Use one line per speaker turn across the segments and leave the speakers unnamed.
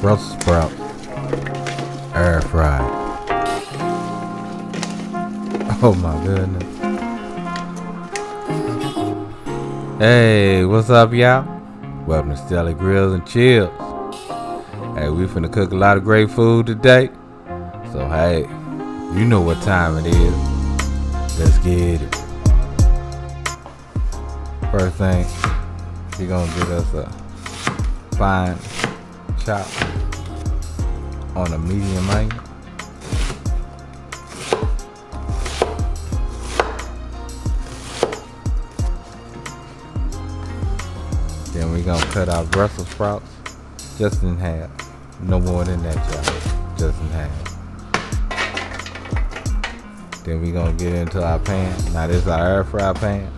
Brussels sprouts, air fried. Oh my goodness. Hey, what's up, y'all? Welcome to Stelly Grills and Chills. Hey, we finna cook a lot of great food today. So hey, you know what time it is. Let's get it. First thing, we gonna get us a fine chop on a medium onion. Then we gonna cut our Brussels sprouts just in half. No more than that, y'all. Just in half. Then we gonna get into our pan. Now this is our air fry pan.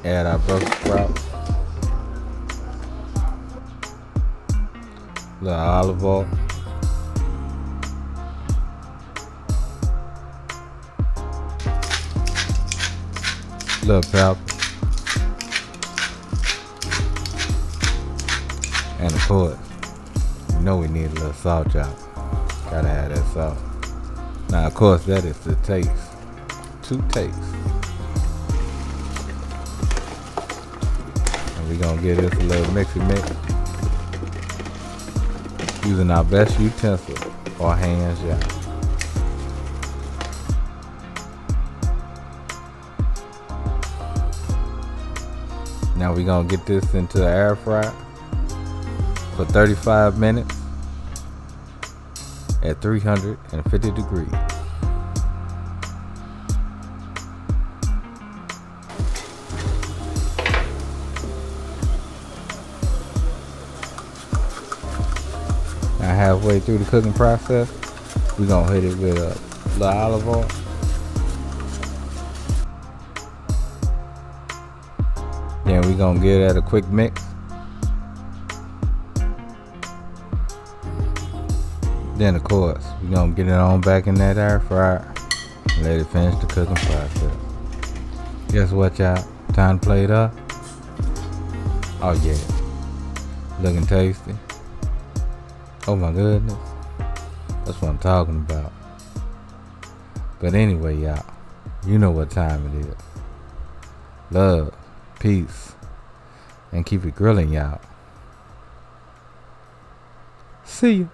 Add our Brussels sprouts. Little olive oil. Little pepper. And of course, you know we need a little salt, y'all. Gotta add that salt. Now of course that is to taste. To taste. And we gonna give this a little mixy mix. Using our best utensil or hands, y'all. Now we gonna get this into the air fryer for 35 minutes at 350 degrees. Now halfway through the cooking process, we're gonna hit it with a little olive oil. Then we're gonna give that a quick mix. Then of course, we're gonna get it on back in that air fryer and let it finish the cooking process. Guess what, y'all? Time to play it up. Oh yeah, looking tasty. Oh my goodness, that's what I'm talking about. But anyway, y'all, you know what time it is. Love, peace, and keep it grilling, y'all. See ya.